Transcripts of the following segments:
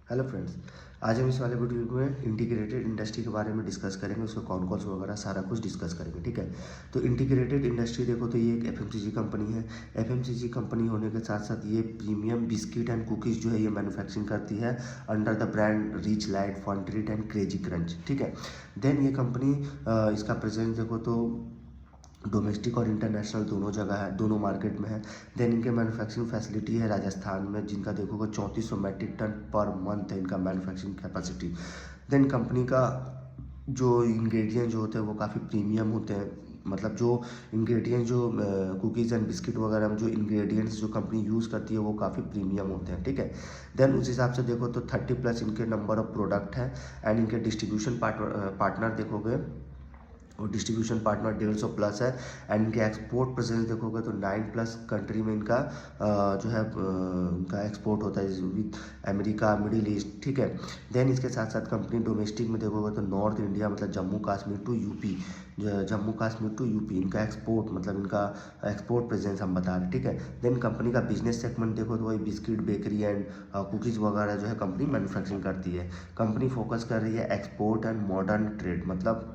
Hello friends. आज हम इस वाले वीडियो में इंटीग्रेटेड इंडस्ट्री के बारे में डिस्कस करेंगे। उसके कौन कौन से वगैरह सारा कुछ डिस्कस करेंगे, ठीक है। तो इंटीग्रेटेड इंडस्ट्री देखो तो ये एक एफएमसीजी कंपनी है। एफएमसीजी कंपनी होने के साथ साथ ये प्रीमियम बिस्किट एंड कुकीज़ जो है ये मैन्युफैक्चरिंग करती है under the brand rich light, fun treat and crazy crunch, ठीक है। देन ये कंपनी इसका प्रेजेंस देखो तो डोमेस्टिक और इंटरनेशनल दोनों जगह है, दोनों मार्केट में है। देन इनके मैन्युफैक्चरिंग फैसिलिटी है राजस्थान में, जिनका देखोगे 3400 मैट्रिक टन पर मंथ है इनका मैन्युफैक्चरिंग कैपेसिटी। देन कंपनी का जो इंग्रेडिएंट जो होते हैं वो काफ़ी प्रीमियम होते हैं। मतलब जो इंग्रेडिएंट जो कुकीज़ एंड बिस्किट वगैरह में जो इंग्रेडिएंट्स जो कंपनी यूज़ करती है वो काफ़ी प्रीमियम होते हैं, ठीक है। देन उस हिसाब से देखो तो 30+ इनके नंबर ऑफ प्रोडक्ट है। एंड इनके डिस्ट्रीब्यूशन पार्टनर देखोगे और डिस्ट्रीब्यूशन पार्टनर 150+ है। एंड इनके एक्सपोर्ट प्रेजेंस देखोगे तो 9+ कंट्री में इनका जो है इनका एक्सपोर्ट होता है विद अमेरिका, मिडिल ईस्ट, ठीक है। देन इसके साथ साथ कंपनी डोमेस्टिक में देखोगे तो नॉर्थ इंडिया मतलब Jammu Kashmir to UP, Jammu Kashmir to UP इनका एक्सपोर्ट मतलब इनका एक्सपोर्ट प्रेजेंस हम बता रहे हैं, ठीक है। देन कंपनी का बिजनेस सेगमेंट देखो तो वही बिस्किट, बेकरी एंड कुकीज़ वगैरह जो है कंपनी मैन्युफैक्चरिंग करती है। कंपनी फोकस कर रही है एक्सपोर्ट एंड मॉडर्न ट्रेड। मतलब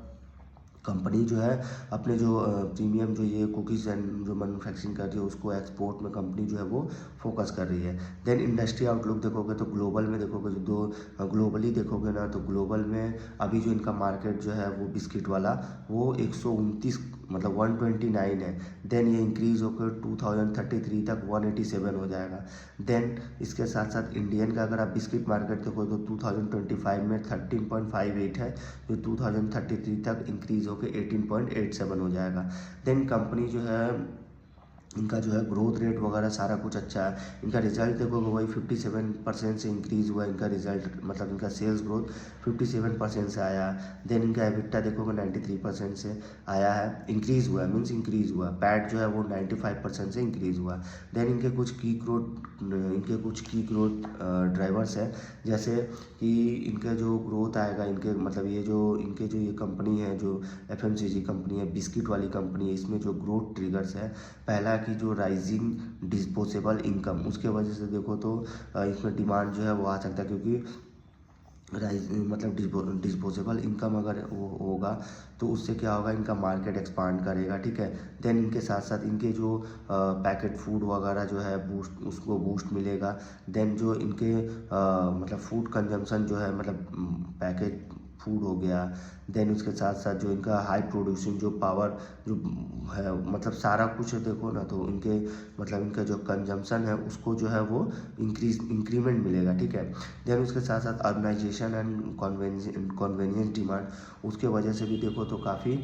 कंपनी जो है अपने जो प्रीमियम जो ये कुकीज़ एंड जो मैन्युफैक्चरिंग कर रही है उसको एक्सपोर्ट में कंपनी जो है वो फोकस कर रही है। देन इंडस्ट्री आउटलुक देखोगे तो ग्लोबल में देखोगे जो ग्लोबली देखोगे ना तो ग्लोबल में अभी जो इनका मार्केट जो है वो बिस्किट वाला वो 129 मतलब 129 है। देन ये इंक्रीज़ होकर 2033 तक 187 हो जाएगा। देन इसके साथ साथ इंडियन का अगर आप बिस्किट मार्केट देखो तो 2025 में 13.58 है, जो 2033 तक इंक्रीज़ होकर 18.87 हो जाएगा। देन कंपनी जो है इनका जो है ग्रोथ रेट वगैरह सारा कुछ अच्छा है। इनका रिजल्ट देखोगे वही 57% से इंक्रीज़ हुआ इनका रिजल्ट, मतलब इनका सेल्स ग्रोथ 57% से आया। देन इनका एबिटा देखोगे 93% से आया है, इंक्रीज़ हुआ है, मीन्स इंक्रीज़ हुआ। पैट जो है वो 95% से इंक्रीज़ हुआ। देन इनके कुछ की ग्रोथ ड्राइवर्स है, जैसे कि इनका जो ग्रोथ आएगा इनके मतलब ये जो इनके जो ये कंपनी है जो एफएमसीजी कंपनी है, बिस्किट वाली कंपनी है, इसमें जो ग्रोथ ट्रिगर्स है, पहला की जो राइजिंग डिस्पोजेबल इनकम, उसके वजह से देखो तो इसमें डिमांड जो है वो आ सकता है, क्योंकि राइज मतलब डिस्पोजेबल इनकम अगर वो होगा तो उससे क्या होगा, इनका मार्केट एक्सपांड करेगा, ठीक है। देन इनके साथ साथ इनके जो पैकेट फूड वगैरह जो है बूस्ट, उसको बूस्ट मिलेगा। देन जो इनके मतलब फूड कंजम्पशन जो है मतलब पैकेट फूड हो गया। देन उसके साथ साथ जो इनका हाई प्रोड्यूसिंग जो पावर जो है, मतलब सारा कुछ देखो ना तो इनके मतलब इनका जो कंजम्पशन है उसको जो है वो इंक्रीमेंट मिलेगा, ठीक है। देन उसके साथ साथ अर्बनाइजेशन एंड कॉन्वेनियंस डिमांड, उसके वजह से भी देखो तो काफ़ी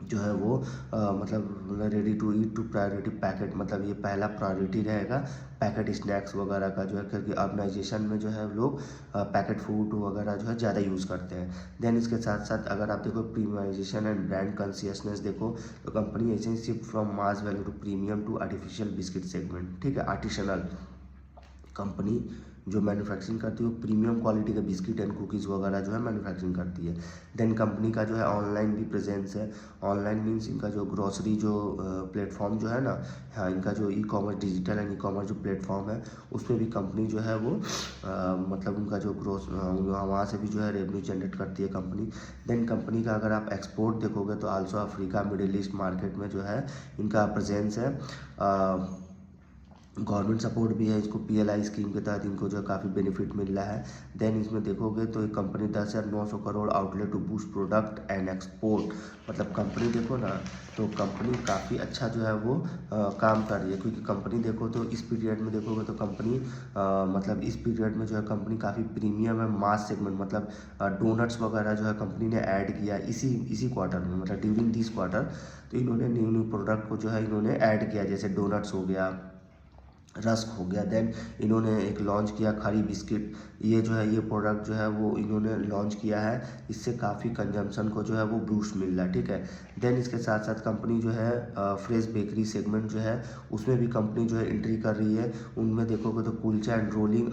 जो है वो मतलब ready to eat to priority packet, मतलब ये पहला प्रायोरिटी रहेगा पैकेट स्नैक्स वगैरह का जो है, क्योंकि अर्बनाइजेशन में जो है लोग पैकेट फूड वगैरह जो है ज़्यादा यूज़ करते हैं। देन इसके साथ साथ अगर आप देखो प्रीमियमाइजेशन एंड ब्रांड कॉन्शियसनेस देखो तो कंपनी ऐसे shift from mass value to premium to artificial biscuit segment, ठीक है। आर्टिसनल कंपनी जो मैन्युफैक्चरिंग करती है वो प्रीमियम क्वालिटी के बिस्किट एंड कुकीज़ वगैरह जो है मैन्युफैक्चरिंग करती है। देन कंपनी का जो है ऑनलाइन भी प्रेजेंस है। ऑनलाइन मीन्स इनका जो ग्रोसरी जो प्लेटफॉर्म जो है ना, हाँ, इनका जो e commerce digital and e commerce जो प्लेटफॉर्म है उस पर भी कंपनी जो है वो मतलब उनका जो ग्रोस वहाँ से भी जो है रेवेन्यू जनरेट करती है कंपनी। देन कंपनी का अगर आप एक्सपोर्ट देखोगे तो also Africa, middle east market में जो है इनका प्रेजेंस है। गवर्नमेंट सपोर्ट भी है इसको, पीएलआई स्कीम के तहत इनको जो है काफ़ी बेनिफिट मिल रहा है। देन इसमें देखोगे तो एक company 10,900 crore outlet to boost product and export, मतलब कंपनी देखो ना तो कंपनी काफ़ी अच्छा जो है वो काम कर रही है, क्योंकि कंपनी देखो तो इस पीरियड में देखोगे तो कंपनी मतलब इस पीरियड में जो है कंपनी काफ़ी प्रीमियम है मास सेगमेंट, मतलब डोनट्स वगैरह जो है कंपनी ने ऐड किया इसी क्वार्टर में, मतलब ड्यूरिंग दिस क्वार्टर। तो इन्होंने न्यू न्यू प्रोडक्ट को जो है इन्होंने ऐड किया, जैसे डोनट्स हो गया, रस्क हो गया। देन इन्होंने एक लॉन्च किया खरी बिस्किट, ये जो है ये प्रोडक्ट जो है वो इन्होंने लॉन्च किया है, इससे काफ़ी कंजम्पशन को जो है वो बूस्ट मिल रहा है, ठीक है। देन इसके साथ साथ कंपनी जो है फ्रेश बेकरी सेगमेंट जो है उसमें भी कंपनी जो है एंट्री कर रही है। उनमें देखोगे तो कुलचा एंड रोलिंग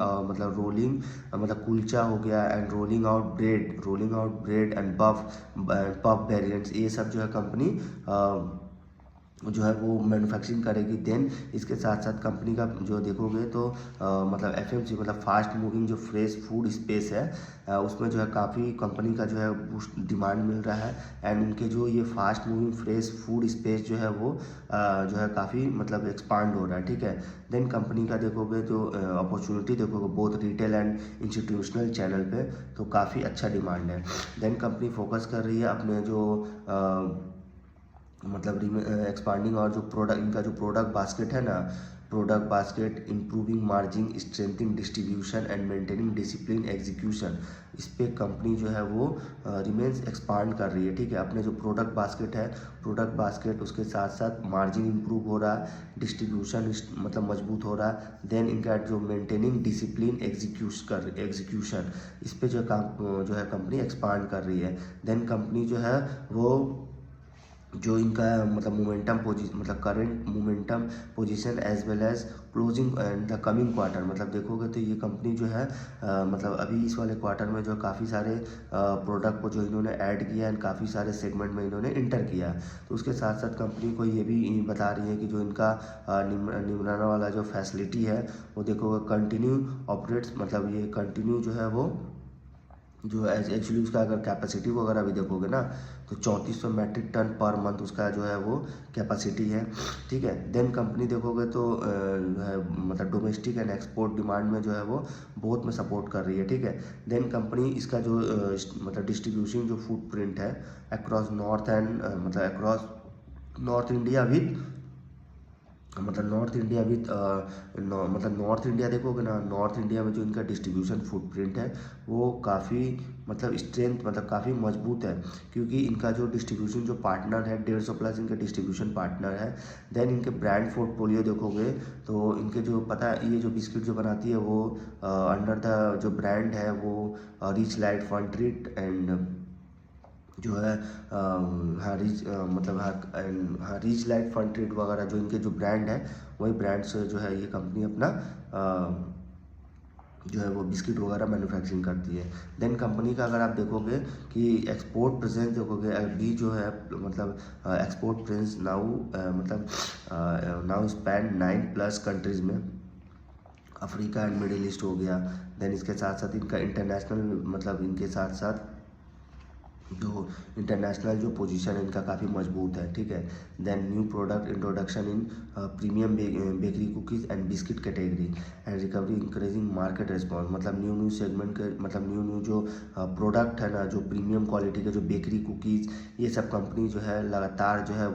मतलब कुलचा हो गया and rolling out bread and puff variants, ये सब जो है कंपनी जो है वो मैन्युफैक्चरिंग करेगी। देन इसके साथ साथ कंपनी का जो देखोगे तो मतलब एफएमसी मतलब फास्ट मूविंग जो फ्रेश फूड स्पेस है, उसमें जो है काफ़ी कंपनी का जो है बूस्ट डिमांड मिल रहा है। एंड उनके जो ये fast moving fresh food space जो है वो जो है काफ़ी मतलब एक्सपांड हो रहा है, ठीक है। देन कंपनी का देखोगे तो अपॉर्चुनिटी देखोगे both retail and institutional channel पे, तो काफ़ी अच्छा डिमांड है। देन कंपनी फोकस कर रही है अपने जो मतलब एक्सपांडिंग और जो प्रोडक्ट इनका जो प्रोडक्ट बास्केट है ना, product basket improving margin strengthening distribution and maintaining discipline execution, इस पे कंपनी जो है वो रिमेंस एक्सपांड कर रही है, ठीक है। अपने जो प्रोडक्ट बास्केट है, प्रोडक्ट बास्केट उसके साथ साथ मार्जिन इंप्रूव हो रहा है, डिस्ट्रीब्यूशन मतलब मजबूत हो रहा है। देन इनका जो मेंटेनिंग डिसिप्लिन एग्जीक्यूशन, इस पे जो काम जो है कंपनी एक्सपांड कर रही है। देन कंपनी जो है वो जो इनका मतलब मोमेंटम मतलब current momentum position as well as closing and the coming quarter, मतलब देखोगे तो ये कंपनी जो है मतलब अभी इस वाले क्वार्टर में जो काफ़ी सारे प्रोडक्ट को जो इन्होंने ऐड किया एंड काफ़ी सारे सेगमेंट में इन्होंने इंटर किया। तो उसके साथ साथ कंपनी को ये भी बता रही है कि जो इनका निमराना वाला जो फैसिलिटी है वो देखोगे कंटिन्यू ऑपरेट्स, मतलब ये कंटिन्यू जो है वो जो एक्चुअली उसका अगर कैपेसिटी वगैरह भी देखोगे ना तो 3400 मैट्रिक टन पर मंथ उसका जो है वो कैपेसिटी है, ठीक है। देन कंपनी देखोगे तो मतलब डोमेस्टिक एंड एक्सपोर्ट डिमांड में जो है वो बहुत में सपोर्ट कर रही है, ठीक है। देन कंपनी इसका जो मतलब डिस्ट्रीब्यूशन जो फुटप्रिंट है अक्रॉस नॉर्थ एंड मतलब अक्रॉस नॉर्थ इंडिया विथ मतलब नॉर्थ इंडिया विथ मतलब नॉर्थ इंडिया देखोगे ना, नॉर्थ इंडिया में जो इनका डिस्ट्रीब्यूशन फुटप्रिंट है वो काफ़ी मतलब स्ट्रेंथ मतलब काफ़ी मजबूत है, क्योंकि इनका जो डिस्ट्रीब्यूशन जो पार्टनर है 150 प्लस इनके डिस्ट्रीब्यूशन पार्टनर है। देन इनके ब्रांड पोर्टफोलियो देखोगे तो इनके जो पता है ये जो बिस्किट जो बनाती है वो अंडर द जो ब्रांड है वो rich light fun treat and जो है हाँ रिच मतलब हाँ रिच लाइट फन ट्रीट वगैरह जो इनके जो ब्रांड है वही ब्रांड से जो है ये कंपनी अपना जो है वो बिस्किट वगैरह मैन्युफैक्चरिंग करती है। देन कंपनी का अगर आप देखोगे कि एक्सपोर्ट प्रेजेंस देखोगे अभी जो है मतलब एक्सपोर्ट प्रेजेंस नाउ मतलब नाउ स्पैन 9+ कंट्रीज़ में, अफ्रीका एंड मिडिल ईस्ट हो गया। देन इसके साथ साथ इनका इंटरनेशनल मतलब इनके साथ साथ जो इंटरनेशनल जो पोजीशन है इनका काफ़ी मजबूत है, ठीक है। Then new product introduction in premium bakery cookies and biscuit category and recovery increasing market response, मतलब न्यू सेगमेंट के मतलब न्यू जो प्रोडक्ट है ना, जो प्रीमियम क्वालिटी के जो बेकरी कुकीज़ ये सब कंपनी जो है लगातार जो है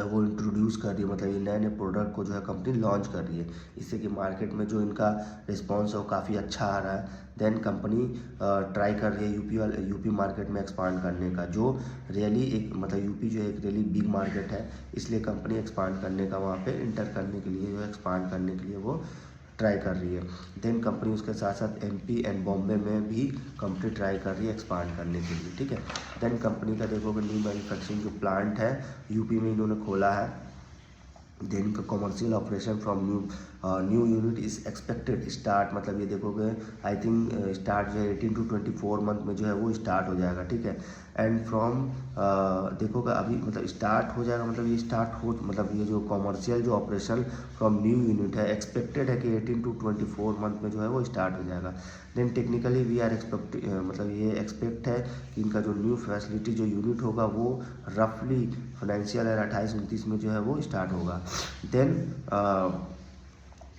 वो इंट्रोड्यूस कर रही है, मतलब ये नए नए प्रोडक्ट को जो है कंपनी लॉन्च कर रही है, इससे कि मार्केट में जो इनका रिस्पांस है वो काफ़ी अच्छा आ रहा है। देन कंपनी ट्राई कर रही है यूपी मार्केट में एक्सपांड करने का, जो रियली एक मतलब यूपी जो एक रियली बिग मार्केट है, इसलिए कंपनी एक्सपांड करने का वहाँ पे इंटर करने के लिए जो एक्सपांड करने के लिए वो ट्राई कर रही है। देन कंपनी उसके साथ साथ एमपी एंड बॉम्बे में भी कंपनी ट्राई कर रही है एक्सपांड करने के लिए, ठीक है। देन कंपनी का देखोगे न्यू मैन्युफैक्चरिंग जो प्लांट है यूपी में इन्होंने खोला है। देन का commercial operation from new unit is expected start, मतलब ये देखोगे आई थिंक स्टार्ट जो है 18 to 24 मंथ में जो है वो स्टार्ट हो जाएगा, ठीक है। एंड फ्रॉम देखोगे अभी मतलब स्टार्ट हो जाएगा, मतलब ये स्टार्ट हो मतलब ये जो कॉमर्शियल जो ऑपरेशन फ्रॉम न्यू यूनिट है एक्सपेक्टेड है कि 18 to 24 मंथ में जो है वो स्टार्ट हो जाएगा। देन टेक्निकली वी आर मतलब ये एक्सपेक्ट है कि इनका जो न्यू फैसिलिटी जो यूनिट होगा वो रफली फाइनेंशियल ईयर 28-29 में जो है वो स्टार्ट होगा। देन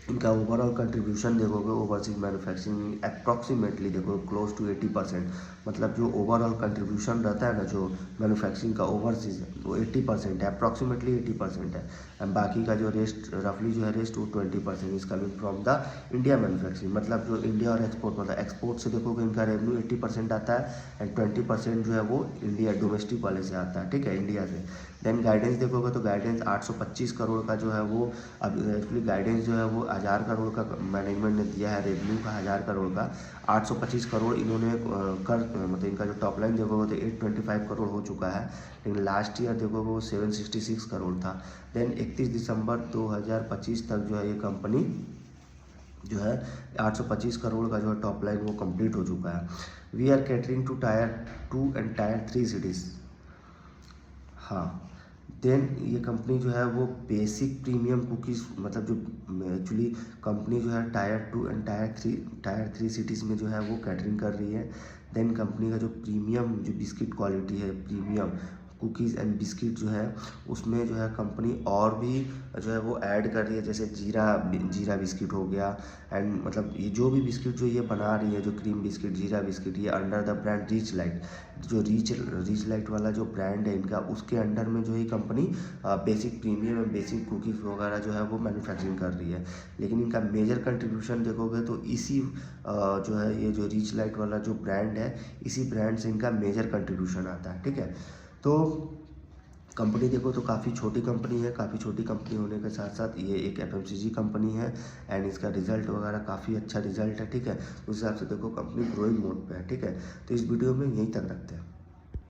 इनका ओवरऑल कंट्रीब्यूशन देखोगे ओवरसीज मैन्युफैक्चरिंग अप्रॉक्सीमेटली देखो क्लोज टू 80%, मतलब जो ओवरऑल कंट्रीब्यूशन रहता है ना जो मैन्युफैक्चरिंग का ओवरसीज वो 80% है, अप्रॉक्सीमेटली 80% है। एंड बाकी का जो रेस्ट रफली जो है रेस्ट वो 20% is coming from the India manufacturing, मतलब जो इंडिया और एक्सपोर्ट मतलब एक्सपोर्ट से देखोगे इनका रेवेन्यू 80% आता है एंड 20% जो है वो इंडिया डोमेस्टिक वाले से आता है, ठीक है, इंडिया से। देन गाइडेंस देखोगे तो गाइडेंस 825 करोड़ का जो है वो अब एक्चुअली गाइडेंस जो है वो 1000 करोड़ का मैनेजमेंट ने दिया है रेवेन्यू का 1000 करोड़ का, 825 करोड़ इन्होंने कर मतलब इनका जो टॉप लाइन देखोगे तो 825 करोड़ हो चुका है, लेकिन लास्ट ईयर देखोगे वो 766 करोड़ था। देन 31 दिसंबर 2025 तक जो है ये कंपनी जो है 825 करोड़ का जो है टॉप लाइन वो कंप्लीट हो चुका है। We are catering to Tier 2 and Tier 3 cities, हाँ देन ये कंपनी जो है वो बेसिक प्रीमियम कुकीज़, मतलब जो एक्चुअली कंपनी जो है टायर 2 एंड टायर 3 सिटीज़ में जो है वो कैटरिंग कर रही है। देन कंपनी का जो प्रीमियम जो बिस्किट क्वालिटी है, प्रीमियम कुकीज़ एंड बिस्किट जो है उसमें जो है कंपनी और भी जो है वो ऐड कर रही है, जैसे जीरा बिस्किट हो गया। एंड मतलब ये जो भी बिस्किट जो ये बना रही है, जो क्रीम बिस्किट, जीरा बिस्किट, ये under the brand rich light, जो रिच लाइट वाला जो ब्रांड है इनका, उसके अंडर में जो है company basic premium and basic cookies वगैरह जो है वो मैन्युफैक्चरिंग कर रही है। लेकिन इनका मेजर कंट्रीब्यूशन देखोगे तो इसी जो है ये जो रिच लाइट वाला जो ब्रांड है, इसी ब्रांड से इनका मेजर कंट्रीब्यूशन आता है, ठीक है। तो कंपनी देखो तो काफ़ी छोटी कंपनी है, काफ़ी छोटी कंपनी होने के साथ साथ ये एक एफएमसीजी कंपनी है एंड इसका रिजल्ट वगैरह काफ़ी अच्छा रिजल्ट है, ठीक है। उस हिसाब से देखो कंपनी ग्रोइंग मोड पे है, ठीक है। तो इस वीडियो में यहीं तक रखते हैं।